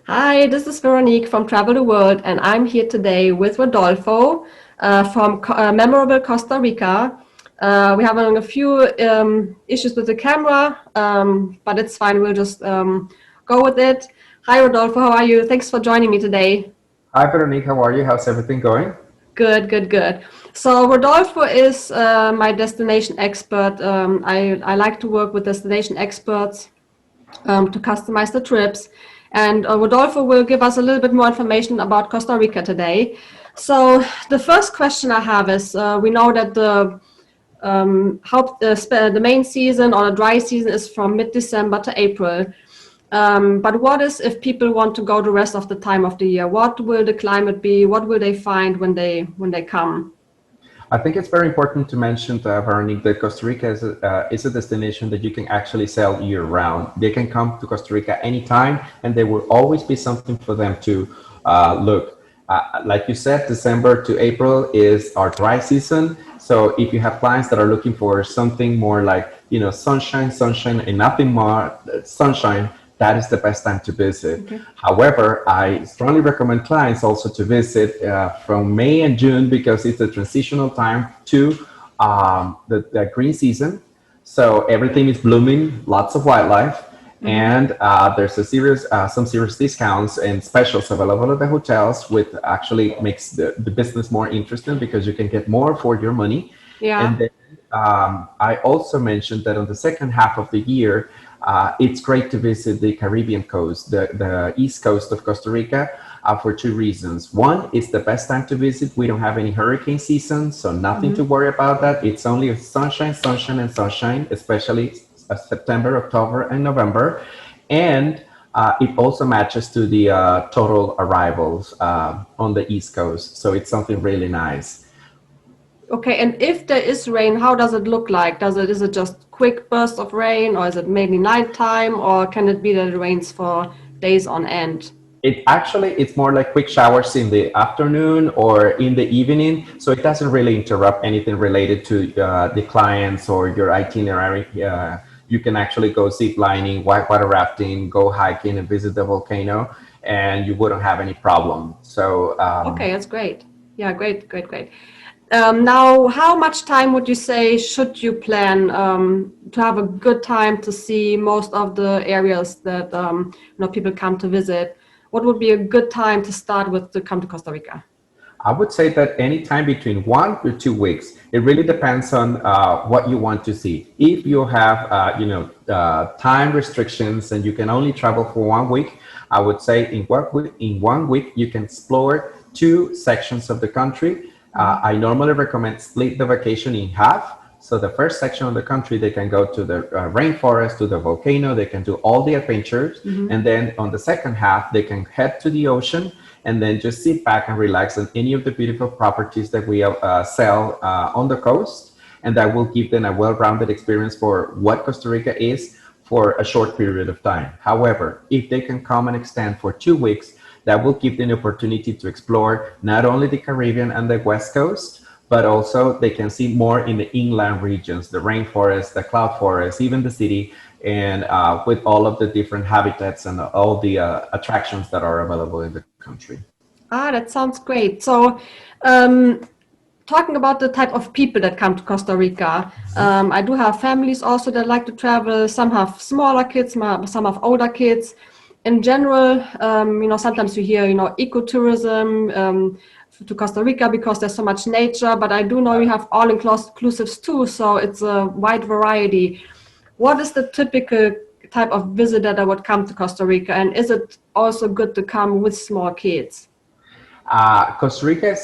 Hi, this is Veronique from Travel the World, and I'm here today with Rodolfo from memorable Costa Rica. We're having a few issues with the camera, but it's fine. We'll just go with it. Hi, Rodolfo. How are you? Thanks for joining me today. Hi, Veronique. How are you? How's everything going? Good, good, good. So Rodolfo is my destination expert. I like to work with destination experts to customize the trips. And Rodolfo will give us a little bit more information about Costa Rica today. So the first question I have is, we know that the main season or the dry season is from mid-December to April. But what is if people want to go the rest of the time of the year? What will the climate be? What will they find when they come? I think it's very important to mention, Veronique, that Costa Rica is a destination that you can actually sell year round. They can come to Costa Rica anytime, and there will always be something for them to look. Like you said, December to April is our dry season. So if you have clients that are looking for something more like, sunshine, sunshine, and nothing more sunshine, that is the best time to visit. Okay. However, I strongly recommend clients also to visit from May and June because it's a transitional time to the green season. So everything is blooming, lots of wildlife, Mhm. and there's some serious discounts and specials available at the hotels, which actually makes the business more interesting because you can get more for your money. And Yeah. then I also mentioned that on the second half of the year, it's great to visit the Caribbean coast, the east coast of Costa Rica, for two reasons. One, it's the best time to visit. We don't have any hurricane season, so nothing to Mhm. worry about that. It's only sunshine, sunshine, and sunshine, especially September, October, and November. And it also matches to the total arrivals on the east coast. So it's something really nice. Okay, and if there is rain, how does it look like? Is it just quick bursts of rain, or is it mainly nighttime, or can it be that it rains for days on end? It's more like quick showers in the afternoon or in the evening, so it doesn't really interrupt anything related to the clients or your itinerary. You can actually go zip lining, whitewater rafting, go hiking, and visit the volcano, and you wouldn't have any problem. So Okay, that's great. Yeah, great, great, great. Now, how much time would you say should you plan to have a good time to see most of the areas that people come to visit? What would be a good time to start with to come to Costa Rica? I would say that any time between 1 to 2 weeks. It really depends on what you want to see. If you have, time restrictions and you can only travel for 1 week, I would say in 1 week you can explore two sections of the country. I normally recommend split the vacation in half. So the first section of the country, they can go to the rainforest, to the volcano, they can do all the adventures. And then on the second half, they can head to the ocean and then just sit back and relax on any of the beautiful properties that we sell on the coast. And that will give them a well-rounded experience for what Costa Rica is for a short period of time. However, if they can come and extend for 2 weeks, that will give them the opportunity to explore not only the Caribbean and the West Coast, but also they can see more in the inland regions, the rainforest, the cloud forest, even the city, and with all of the different habitats and all the attractions that are available in the country. Ah, that sounds great. So, um, talking about the type of people that come to Costa Rica, I do have families also that like to travel. Some have smaller kids, some have older kids. In general, sometimes you hear, ecotourism to Costa Rica because there's so much nature, but I do know you have all-inclusives too, so it's a wide variety. What is the typical type of visitor that would come to Costa Rica, and is it also good to come with small kids? Costa Rica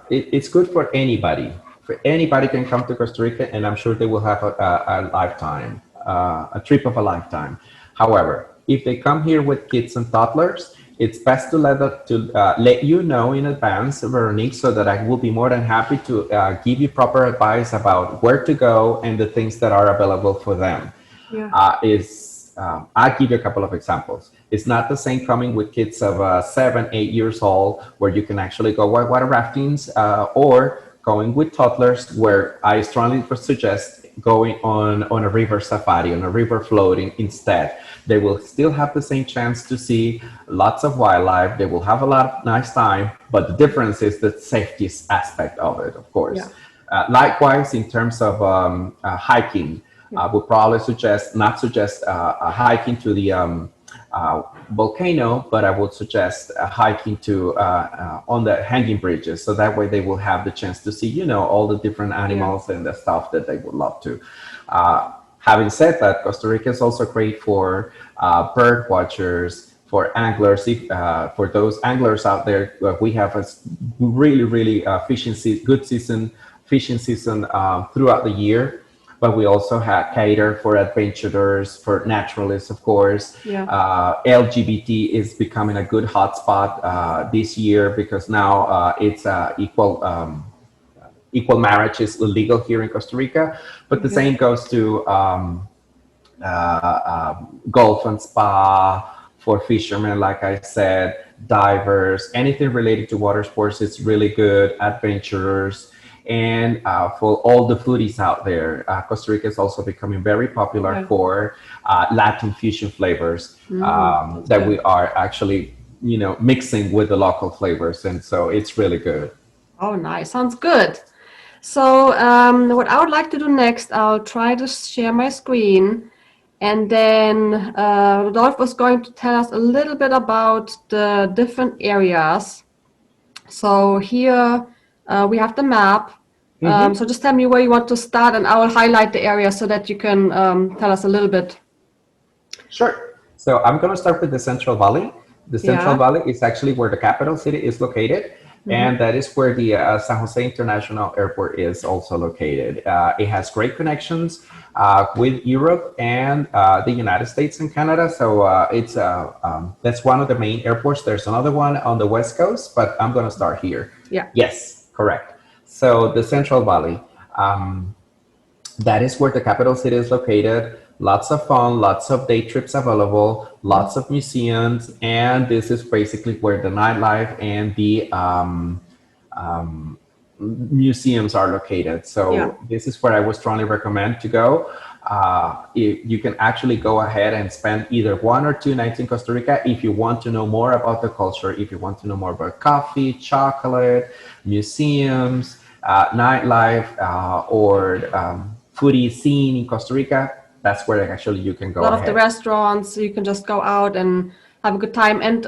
it's good for anybody. For anybody can come to Costa Rica, and I'm sure they will have a lifetime, a trip of a lifetime. However, if they come here with kids and toddlers, it's best to let you know in advance, Veronique, so that I will be more than happy to give you proper advice about where to go and the things that are available for them. Yeah. I'll give you a couple of examples. It's not the same coming with kids of 7, 8 years old, where you can actually go whitewater raftings, or going with toddlers, where I strongly suggest going on a river safari, on a river floating instead. They will still have the same chance to see lots of wildlife. They will have a lot of nice time, but the difference is the safety aspect of it, of Yeah. course. Likewise, in terms of hiking, I would probably not suggest a hiking to the volcano, but I would suggest hiking to on the hanging bridges. So that way they will have the chance to see, all the different Yeah. animals and the stuff that they would love to. Having said that, Costa Rica is also great for bird watchers, for anglers. For those anglers out there, we have a really, really good fishing season throughout the year. But we also have cater for adventurers, for naturalists, of course. Yeah. LGBT is becoming a good hotspot this year because now it's equal marriage is illegal here in Costa Rica. But the Okay. same goes to golf and spa for fishermen, like I said, divers, anything related to water sports is really good. Adventurers, and for all the foodies out there, Costa Rica is also becoming very popular Yeah. for Latin fusion flavors Sounds that good. we are actually, mixing with the local flavors, and so it's really good. Oh, nice. Sounds good. So, what I would like to do next, I'll try to share my screen, and then Rodolphe was going to tell us a little bit about the different areas. So here we have the map. So just tell me where you want to start, and I will highlight the area so that you can tell us a little bit. Sure. So I'm going to start with the Central Valley. The Central Yeah. Valley is actually where the capital city is located, and that is where the San Jose International Airport is also located. It has great connections with Europe and the United States and Canada. So that's one of the main airports. There's another one on the West Coast, but I'm going to start here. Yeah. Yes, correct. So the Central Valley. That is where the capital city is located. Lots of fun, lots of day trips available, lots of museums, and this is basically where the nightlife and the museums are located. So Yeah. this is where I would strongly recommend to go. You can actually go ahead and spend either 1 or 2 nights in Costa Rica if you want to know more about the culture, if you want to know more about coffee, chocolate, museums, nightlife, or foodie scene in Costa Rica. That's where actually you can A go lot of the ahead. restaurants, you can just go out and have a good time. And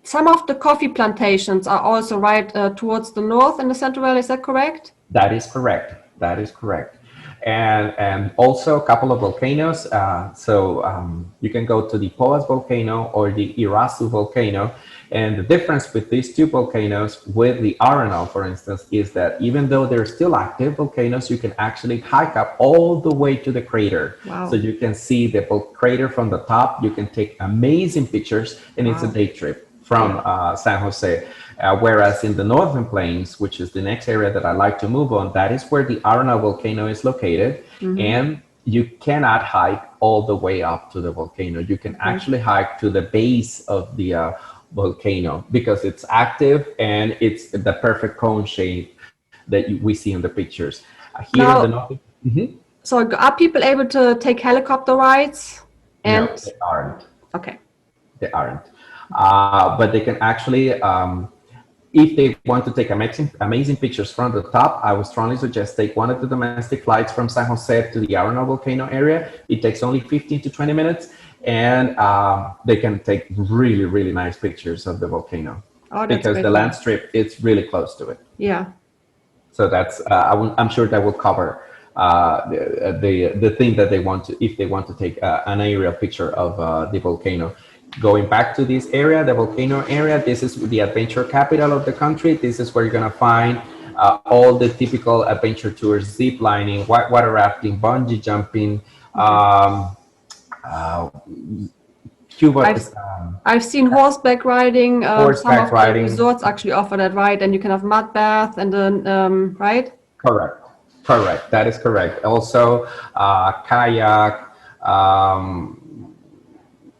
some of the coffee plantations are also right towards the north in the Central Valley. Is that correct? That is correct. That is correct. And also a couple of volcanoes. You can go to the Poas volcano or the Irasu volcano. And the difference with these two volcanoes with the Arenal, for instance, is that even though they're still active volcanoes, you can actually hike up all the way to the crater. Wow. So you can see the crater from the top. You can take amazing pictures, and it's a Wow. day trip from San Jose. Whereas in the northern plains, which is the next area that I like to move on, that is where the Arenal volcano is located, and you cannot hike all the way up to the volcano. You can actually hike to the base of the volcano because it's active and it's the perfect cone shape that we see in the pictures. Here in the Now, north, so are people able to take helicopter rides? And no, they aren't. okay. They aren't. But they can actually, if they want to take amazing pictures from the top, I would strongly suggest take one of the domestic flights from San Jose to the Arenal volcano area. It takes only 15 to 20 minutes, and they can take really, really nice pictures of the volcano Oh, that's because great. the land strip is really close to it. Yeah. So that's I'm sure that will cover the thing that they want to, if they want to take an aerial picture of the volcano. Going back to this area, the volcano area, this is the adventure capital of the country. This is where you're gonna find all the typical adventure tours: zip lining, whitewater rafting, bungee jumping, Cuba. I've seen horseback riding. Some Horseback of riding. the resorts actually offer that ride, and you can have mud bath and then right? Correct. Correct. That is correct. Also, kayak.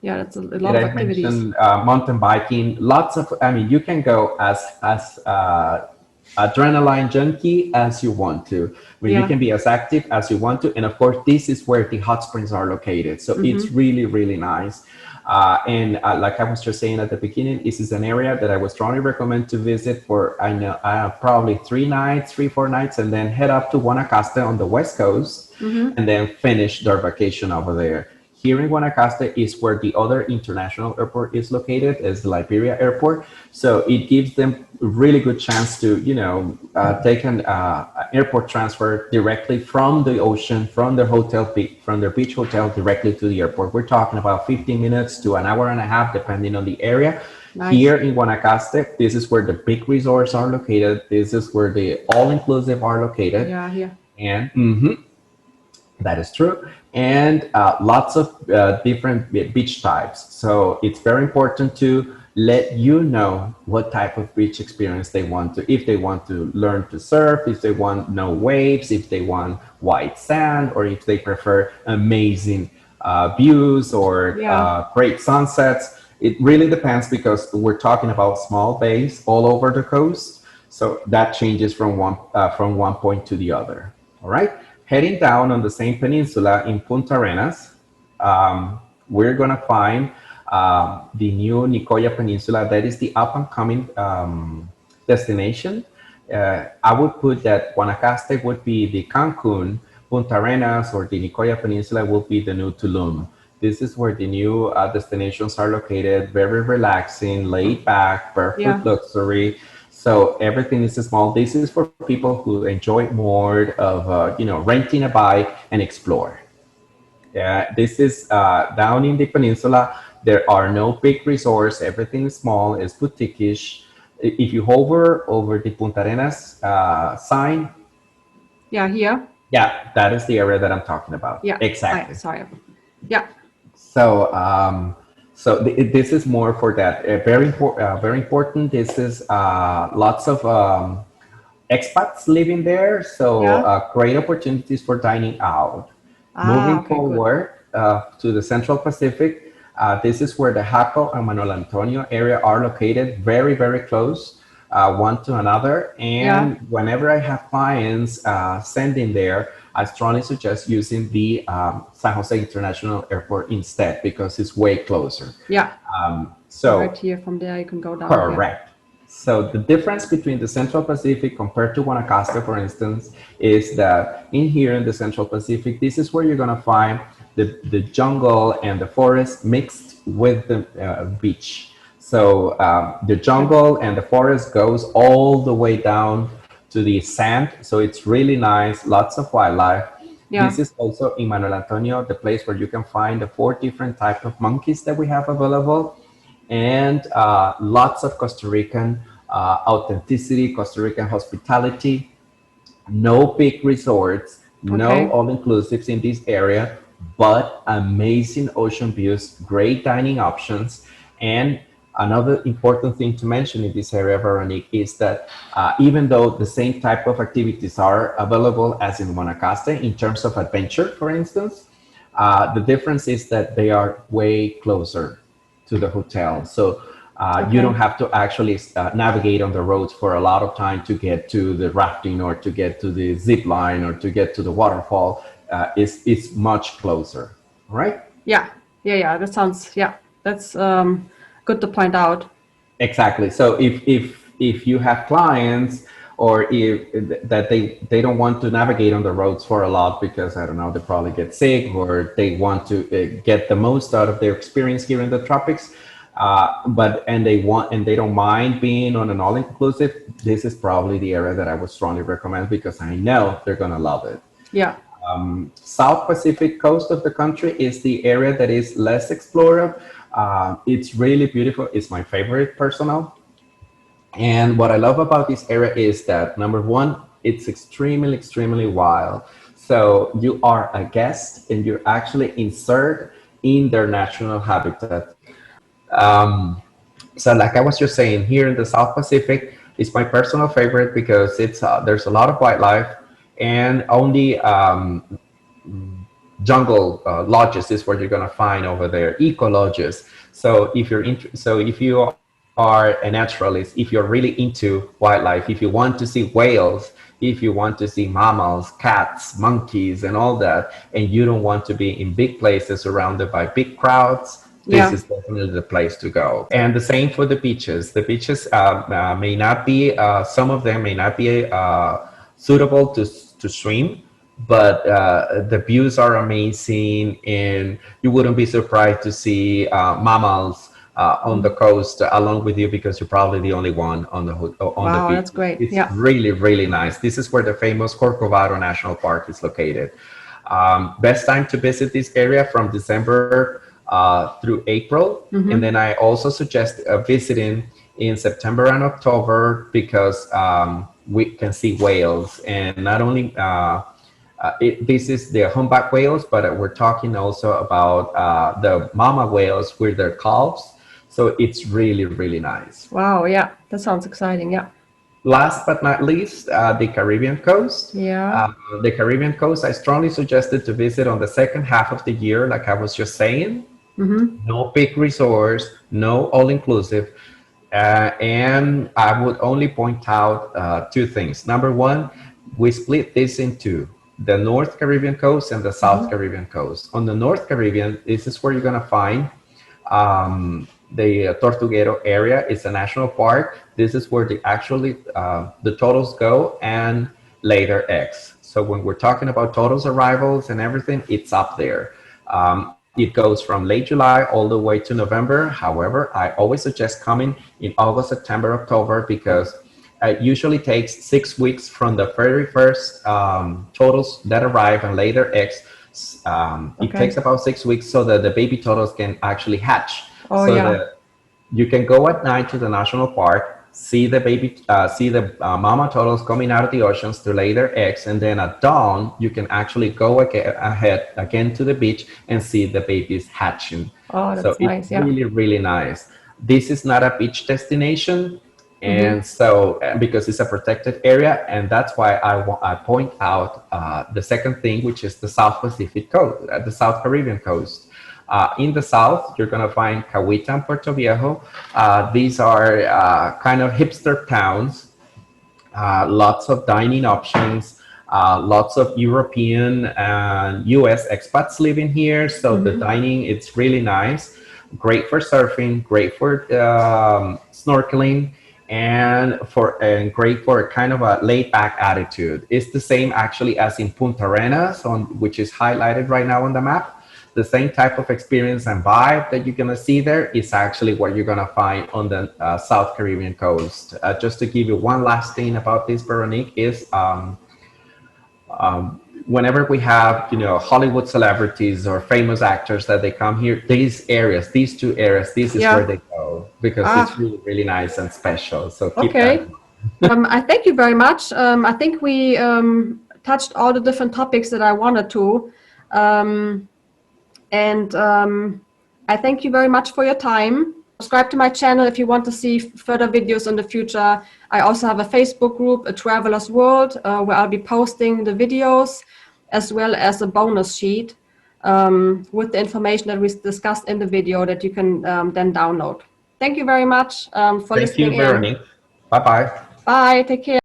Yeah, that's a lot Did of I activities. mention mountain biking? Lots of. I mean, you can go as adrenaline junkie as you want to, where you Yeah. can be as active as you want to. And of course, this is where the hot springs are located. So it's Mm-hmm. really, really nice. And like I was just saying at the beginning, this is an area that I would strongly recommend to visit for, I know, probably 3 nights, 4 nights, and then head up to Guanacaste on the West Coast Mm-hmm. and then finish their vacation over there. Here in Guanacaste is where the other international airport is located, is the Liberia airport. So it gives them a really good chance to, take an airport transfer directly from the ocean, from their from their beach hotel directly to the airport. We're talking about 15 minutes to an hour and a half, depending on the area. Nice. Here in Guanacaste, this is where the big resorts are located. This is where the all-inclusive are located. Yeah, here. And that is true. And lots of different beach types. So it's very important to let you know what type of beach experience they want to, if they want to learn to surf, if they want no waves, if they want white sand, or if they prefer amazing views or Yeah. great sunsets. It really depends because we're talking about small bays all over the coast. So that changes from one point to the other. All right. Heading down on the same peninsula in Punta Arenas, we're gonna find the new Nicoya Peninsula. That is the up and coming destination. I would put that Guanacaste would be the Cancun, Punta Arenas or the Nicoya Peninsula will be the new Tulum. This is where the new destinations are located. Very relaxing, laid back, Yeah. perfect luxury. So everything is small. This is for people who enjoy more of renting a bike and explore. Yeah, this is down in the peninsula. There are no big resorts. Everything is small. It's boutique-ish. If you hover over the Punta Arenas sign, Yeah, here. yeah, that is the area that I'm talking about. Yeah. I Exactly. sorry. Yeah. So, this is more for that. Very important. This is lots of expats living there, so Yeah. great opportunities for dining out. Ah, Moving okay, good. forward to the Central Pacific, this is where the Jaco and Manuel Antonio area are located, very, very close one to another. Yeah. And whenever I have clients sending there, I strongly suggest using the San Jose International Airport instead because it's way closer. Yeah. So right So here from there you can go down. Yeah. correct. So the difference between the Central Pacific compared to Guanacaste, for instance, is that in here in the Central Pacific, this is where you're going to find the jungle and the forest mixed with the beach. So the Okay. jungle and the forest goes all the way down to the sand. So it's really nice, lots of wildlife. Yeah. This is also in Manuel Antonio, the place where you can find the 4 different types of monkeys that we have available and lots of Costa Rican authenticity, Costa Rican hospitality, no big resorts, no Okay. all inclusives in this area, but amazing ocean views, great dining options. And another important thing to mention in this area, Veronique, is that even though the same type of activities are available as in Guanacaste in terms of adventure, for instance, the difference is that they are way closer to the hotel. So you don't Okay. have to actually navigate on the roads for a lot of time to get to the rafting or to get to the zip line or to get to the waterfall. It's much closer, all right? Yeah. Yeah. Yeah. That sounds. Yeah. That's good to point out. Exactly. So if you have clients or if that they don't want to navigate on the roads for a lot because I don't know they probably get sick or they want to get the most out of their experience here in the tropics, but and they don't mind being on an all inclusive. This is probably the area that I would strongly recommend because I know they're gonna love it. Yeah. South Pacific coast of the country is the area that is less explored. It's really beautiful. It's my favorite personal. And what I love about this area is that number one, it's extremely, extremely wild. So you are a guest and you're actually insert in their natural habitat. Um, so like I was just saying, here in the South Pacific, it's my personal favorite because it's there's a lot of wildlife and only jungle lodges is what you're gonna find over there, eco lodges. So if you're so if you are a naturalist, if you're really into wildlife, if you want to see whales, if you want to see mammals, cats, monkeys, and all that, and you don't want to be in big places surrounded by big crowds, this Yeah. is definitely the place to go. And the same for the beaches. The beaches may not be, some of them may not be suitable to swim, but the views are amazing, and you wouldn't be surprised to see mammals on the coast along with you, because you're probably the only one on the Wow, beach. that's great. It's Yeah. really, really nice. This is where the famous Corcovado National Park is located. Best time to visit this area from December through April. And then I also suggest visiting in September and October, because we can see whales. And not only this is the humpback whales, but we're talking also about the mama whales with their calves. So it's really, really nice. Wow, yeah. That sounds exciting. Yeah. Last but not least, the Caribbean coast. Yeah. The Caribbean coast, I strongly suggested to visit on the second half of the year, like I was just saying. No big resorts, no all-inclusive. And I would only point out two things. Number one, we split this into the North Caribbean coast and the South Caribbean coast. On the North Caribbean, this is where you're going to find the Tortuguero area. Is a national park. This is where the totals go, and later X. So when we're talking about totals arrivals and everything, it's up there. It goes from late July all the way to November. However, I always suggest coming in August, September, October, because it usually takes 6 weeks from the very first totals that arrive and later X. It takes about 6 weeks so that the baby turtles can actually hatch. Oh, so yeah. that you can go at night to the national park, see the mama turtles coming out of the oceans to lay their eggs, and then at dawn you can actually go ahead again to the beach and see the babies hatching. Oh, So that's it's nice. Yeah. really, really nice. This is not a beach destination, and so because it's a protected area, and that's why I point out the second thing, which is the South Pacific coast, the South Caribbean coast. In the south, you're going to find Cahuita and Puerto Viejo. These are kind of hipster towns, lots of dining options, lots of European and US expats living here. So the dining, it's really nice. Great for surfing, great for snorkeling, and great for kind of a laid back attitude. It's the same actually as in Punta Arenas, which is highlighted right now on the map. The same type of experience and vibe that you're going to see there is actually what you're going to find on the South Caribbean coast. Just to give you one last thing about this, Veronique, is whenever we have, Hollywood celebrities or famous actors that they come here, these two areas, this is where they go, because it's really, really nice and special. So keep that in mind. I thank you very much. I think we touched all the different topics that I wanted to. I thank you very much for your time. Subscribe to my channel if you want to see further videos in the future. I also have a Facebook group, A Traveler's World, where I'll be posting the videos as well as a bonus sheet with the information that we discussed in the video that you can then download. Thank you very much for listening in. Thank you, Veronique. Bye-bye. Bye. Take care.